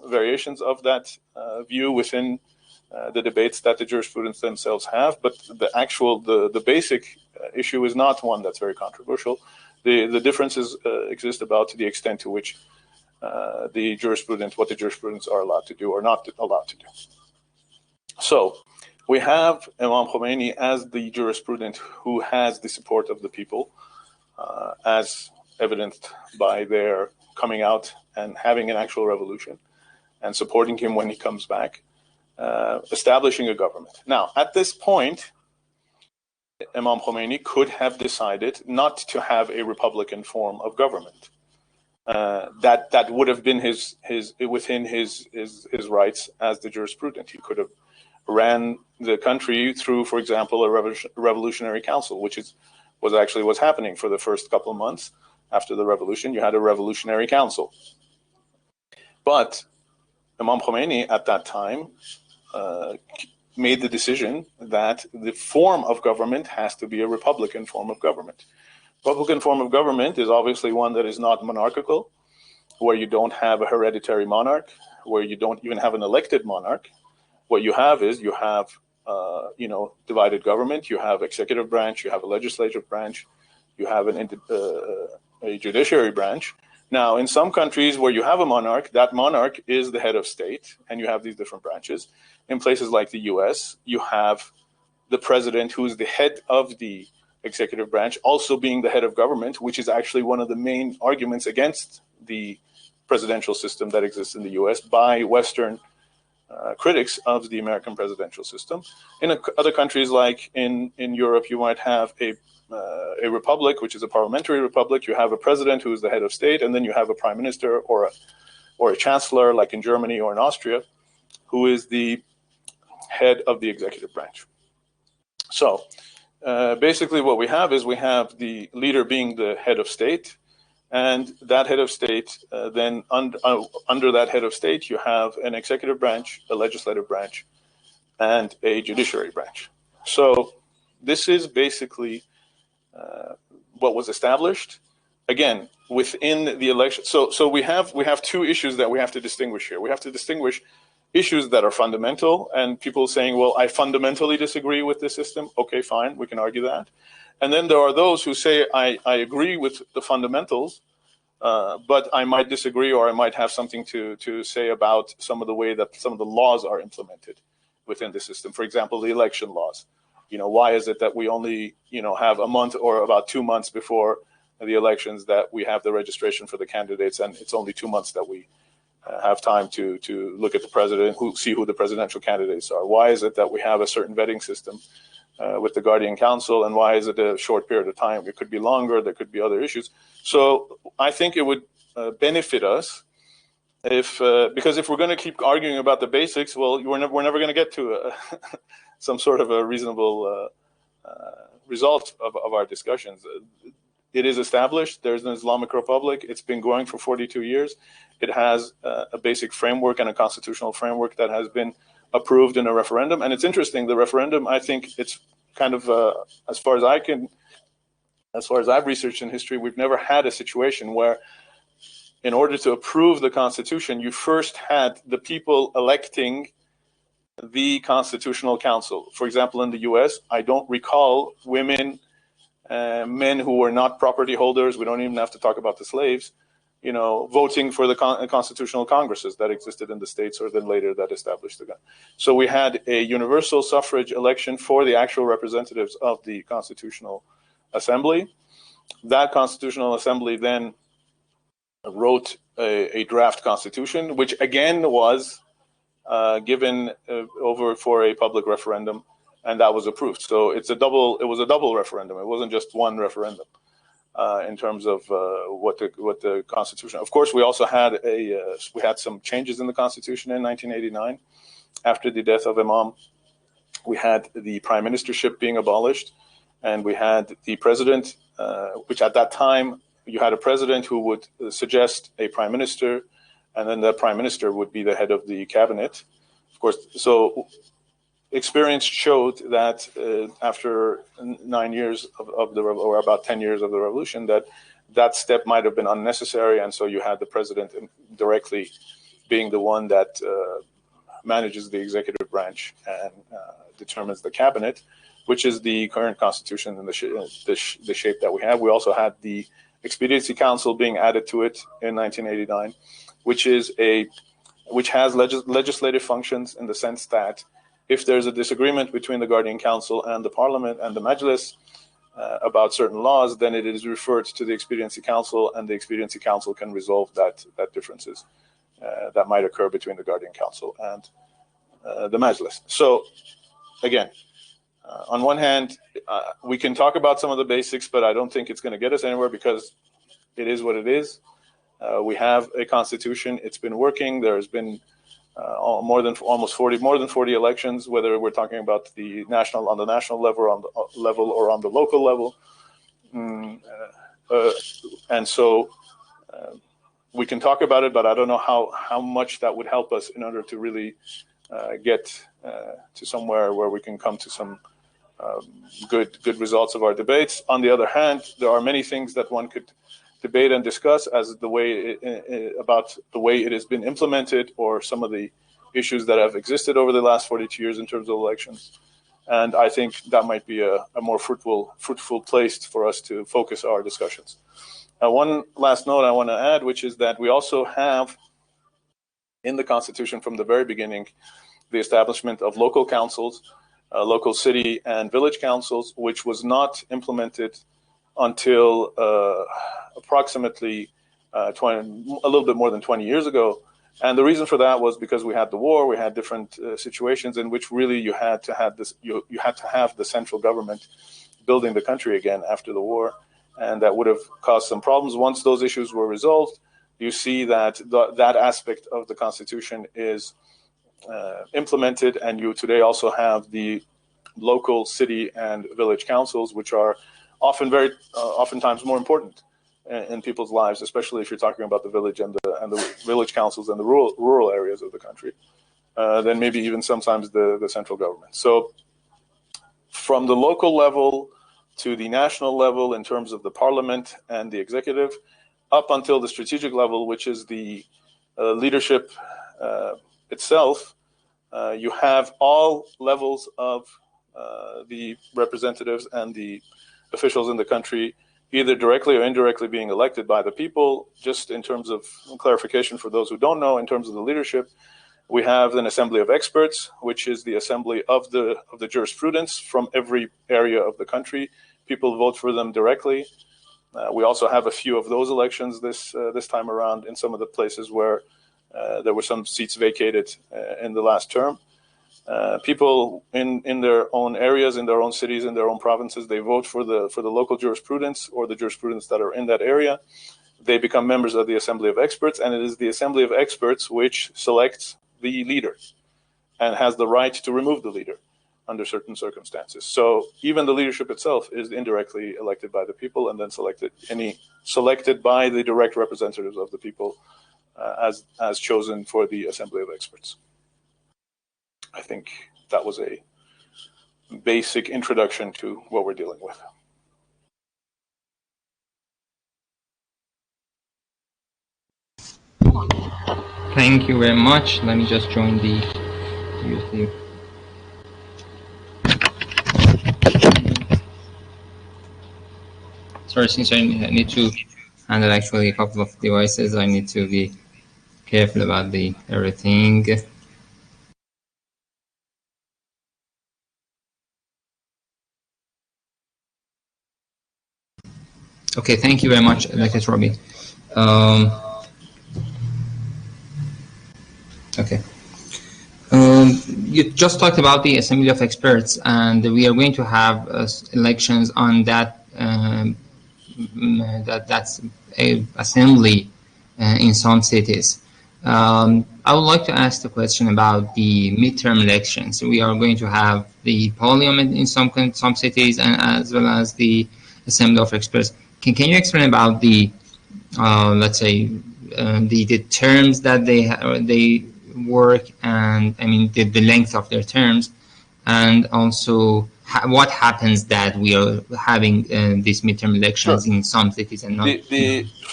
variations of that view within the debates that the jurisprudents themselves have, but the basic issue is not one that's very controversial. The differences exist about to the extent to which what the jurisprudents are allowed to do or not allowed to do. So we have Imam Khomeini as the jurisprudent who has the support of the people, as evidenced by their coming out and having an actual revolution and supporting him when he comes back, establishing a government. Now, at this point, Imam Khomeini could have decided not to have a republican form of government. That would have been within his rights as the jurisprudent. He could have ran the country through, for example, a revolutionary council, which was actually what's happening for the first couple of months after the revolution. You had a revolutionary council. But Imam Khomeini at that time made the decision that the form of government has to be a republican form of government. Republican form of government is obviously one that is not monarchical, where you don't have a hereditary monarch, where you don't even have an elected monarch. What you have is divided government. You have executive branch, you have a legislative branch, you have a judiciary branch. Now, in some countries where you have a monarch, that monarch is the head of state, and you have these different branches. In places like the US, you have the president, who's the head of the executive branch, also being the head of government, which is actually one of the main arguments against the presidential system that exists in the US by Western critics of the American presidential system. In other countries, like in Europe, you might have a republic, which is a parliamentary republic. You have a president who is the head of state, and then you have a prime minister or a chancellor, like in Germany or in Austria, who is the head of the executive branch. So basically what we have is we have the leader being the head of state, and that head of state, then under that head of state, you have an executive branch, a legislative branch, and a judiciary branch. So this is basically what was established. Again, within the election. So we have two issues that we have to distinguish here. We have to distinguish issues that are fundamental, and people saying, well, I fundamentally disagree with this system. Okay, fine, we can argue that. And then there are those who say, I agree with the fundamentals, but I might disagree, or I might have something to say about some of the way that some of the laws are implemented within the system. For example, the election laws. Why is it that we only, have a month or about 2 months before the elections that we have the registration for the candidates, and it's only 2 months that we have time to look at the president, see who the presidential candidates are? Why is it that we have a certain vetting system with the Guardian Council, and why is it a short period of time? It could be longer, there could be other issues. So I think it would benefit us because if we're going to keep arguing about the basics, well, we're never going to get to some sort of a reasonable result of our discussions. It is established. There's an Islamic Republic. It's been going for 42 years. It has a basic framework and a constitutional framework that has been approved in a referendum. And it's interesting, the referendum, I think it's kind of, as far as I've researched in history, we've never had a situation where in order to approve the Constitution, you first had the people electing the Constitutional Council. For example, in the US, I don't recall women, men who were not property holders, we don't even have to talk about the slaves, voting for the constitutional congresses that existed in the states, or then later that established the gun. So we had a universal suffrage election for the actual representatives of the Constitutional Assembly. That Constitutional Assembly then wrote a draft constitution, which again was given over for a public referendum, and that was approved. So it was a double referendum. It wasn't just one referendum in terms of what the Constitution. Of course, we also had we had some changes in the Constitution in 1989 after the death of Imam. We had the prime ministership being abolished, and we had the president, which at that time you had a president who would suggest a prime minister, and then that prime minister would be the head of the cabinet. Of course, so experience showed that after 9 years or about 10 years of the revolution, that step might have been unnecessary, and so you had the president directly being the one that manages the executive branch and determines the cabinet, which is the current constitution and the shape that we have. We also had the Expediency Council being added to it in 1989, which has legislative functions in the sense that if there's a disagreement between the Guardian Council and the Parliament and the Majlis about certain laws, then it is referred to the Expediency Council, and the Expediency Council can resolve that differences that might occur between the Guardian Council and the Majlis. So again, on one hand, we can talk about some of the basics, but I don't think it's going to get us anywhere because it is what it is. We have a constitution. It's been working. There's been more than 40 elections, whether we're talking about on the national level, or on the local level. And so we can talk about it, but I don't know how much that would help us in order to really get to somewhere where we can come to some good results of our debates. On the other hand, there are many things that one could debate and discuss as about the way it has been implemented, or some of the issues that have existed over the last 42 years in terms of elections. And I think that might be a more fruitful place for us to focus our discussions. One last note I want to add, which is that we also have in the Constitution from the very beginning the establishment of local councils, local city and village councils, which was not implemented until approximately a little bit more than 20 years ago. And the reason for that was because we had the war, we had different situations in which really you had to have the central government building the country again after the war, and that would have caused some problems. Once those issues were resolved, you see that that aspect of the Constitution is implemented, and you today also have the local city and village councils, which are oftentimes more important in people's lives, especially if you're talking about the village and the village councils and the rural areas of the country, than maybe even sometimes the central government. So from the local level to the national level in terms of the parliament and the executive, up until the strategic level, which is the leadership itself, you have all levels of the representatives and the officials in the country, either directly or indirectly being elected by the people. Just in terms of clarification for those who don't know, in terms of the leadership, we have an assembly of experts, which is the assembly of the jurisprudence from every area of the country. People vote for them directly. We also have a few of those elections this time around in some of the places where there were some seats vacated in the last term. People in their own areas, in their own cities, in their own provinces, they vote for the local jurisprudence or the jurisprudence that are in that area. They become members of the Assembly of Experts, and it is the Assembly of Experts which selects the leader and has the right to remove the leader under certain circumstances. So even the leadership itself is indirectly elected by the people and then selected by the direct representatives of the people as chosen for the Assembly of Experts. I think that was a basic introduction to what we're dealing with. Thank you very much. Let me just join the YouTube. Sorry, since I need to handle actually a couple of devices, I need to be careful about everything. Okay, thank you very much, Dr. Robbie. Okay. You just talked about the Assembly of Experts, and we are going to have elections on that. That's a assembly in some cities. I would like to ask the question about the midterm elections. We are going to have the parliament in some cities, and as well as the Assembly of Experts. Can you explain about the let's say the terms that they work, and I mean the length of their terms, and also what happens that we are having these midterm elections Sure. in some cities and not.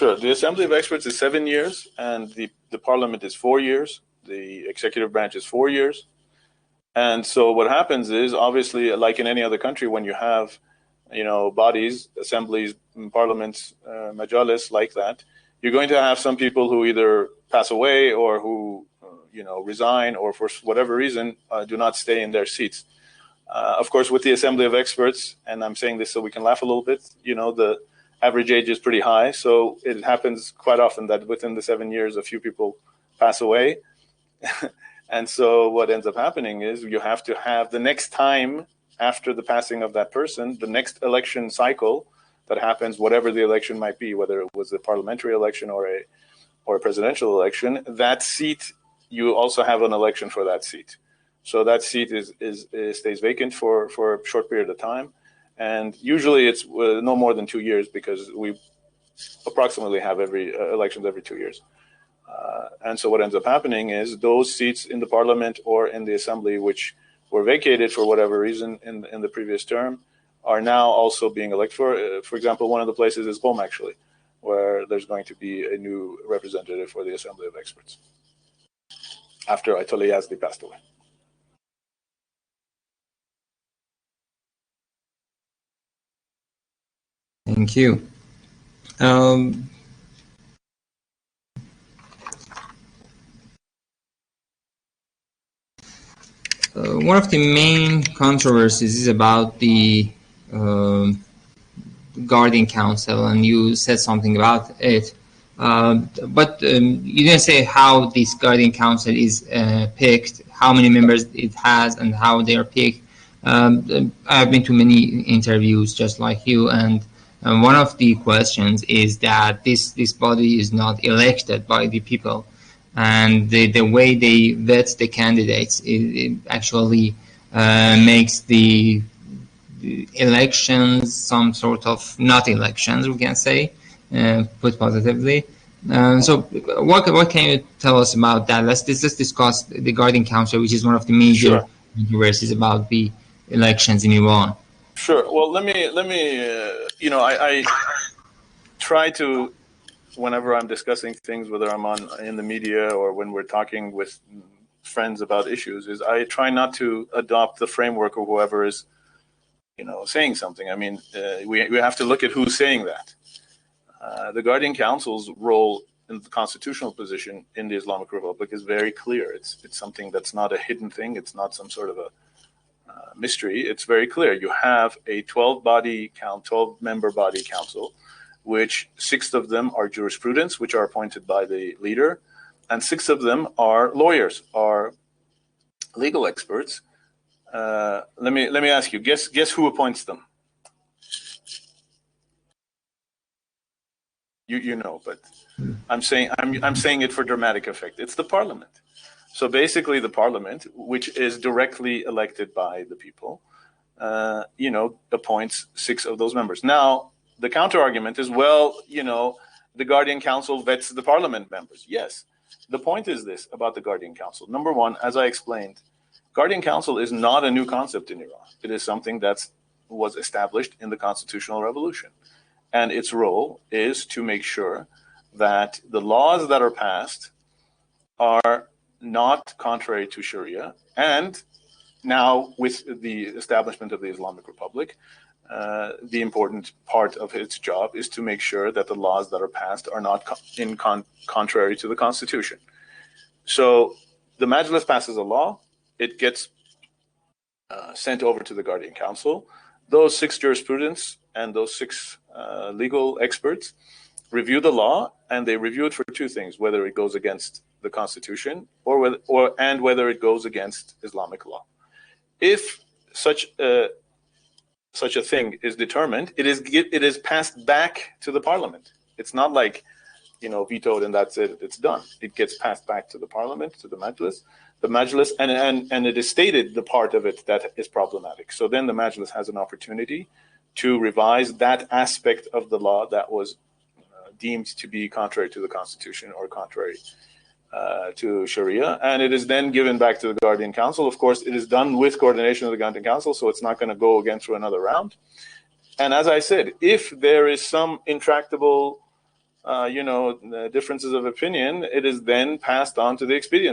Sure. The Assembly of Experts is 7 years, and the Parliament is 4 years. The executive branch is 4 years. And so what happens is, obviously, like in any other country, when you have, bodies, assemblies, parliaments, majalis like that, you're going to have some people who either pass away or who, resign, or for whatever reason do not stay in their seats. Of course, with the Assembly of Experts, and I'm saying this so we can laugh a little bit, the average age is pretty high. So it happens quite often that within the 7 years, a few people pass away. And so what ends up happening is you have to have the next time after the passing of that person, the next election cycle that happens, whatever the election might be, whether it was a parliamentary election or a presidential election, that seat, you also have an election for that seat. So that seat stays vacant for a short period of time. And usually it's no more than 2 years, because we approximately have elections every 2 years. And so what ends up happening is those seats in the parliament or in the assembly which were vacated for whatever reason in the previous term are now also being elected for. For example, one of the places is Qom, actually, where there's going to be a new representative for the Assembly of Experts after Ayatollah Yazdi passed away. Thank you. One of the main controversies is about the Guardian Council, and you said something about it. But you didn't say how this Guardian Council is picked, how many members it has, and how they are picked. I've been to many interviews just like you, and one of the questions is that this body is not elected by the people. And the way they vet the candidates, it actually makes the elections some sort of not elections, we can say, put positively. So what can you tell us about that? Let's discuss the Guardian Council, which is one of the major controversies about the elections in Iran. Sure. Well, let me. I try to, whenever I'm discussing things, whether I'm in the media or when we're talking with friends about issues, is I try not to adopt the framework of whoever is, saying something. I mean, we have to look at who's saying that. The Guardian Council's role in the constitutional position in the Islamic Republic is very clear. It's something that's not a hidden thing. It's not some sort of a mystery. It's very clear. You have a 12-member body council, which 6 of them are jurisprudents, which are appointed by the leader, and 6 of them are lawyers, are legal experts. Let me ask you. Guess who appoints them? You know, but I'm saying it for dramatic effect. It's the parliament. So basically, the parliament, which is directly elected by the people, appoints 6 of those members. Now, the counter argument is, well, the Guardian Council vets the parliament members. Yes. The point is this about the Guardian Council. Number one, as I explained, Guardian Council is not a new concept in Iran. It is something that was established in the Constitutional Revolution. And its role is to make sure that the laws that are passed are not contrary to Sharia. And now, with the establishment of the Islamic Republic, the important part of its job is to make sure that the laws that are passed are not contrary to the Constitution. So the Majlis passes a law, it gets sent over to the Guardian Council. Those 6 jurisprudents and those 6 legal experts review the law, and they review it for 2 things: whether it goes against the Constitution and whether it goes against Islamic law. If such a thing is determined, it is passed back to the parliament. It's not like, vetoed and that's it. It's done. It gets passed back to the parliament, to the Majlis. The Majlis, and it is stated the part of it that is problematic. So then the Majlis has an opportunity to revise that aspect of the law that was deemed to be contrary to the Constitution or contrary to Sharia, and it is then given back to the Guardian Council. Of course, it is done with coordination of the Guardian Council, so it's not going to go again through another round. And as I said, if there is some intractable, differences of opinion, it is then passed on to the expedient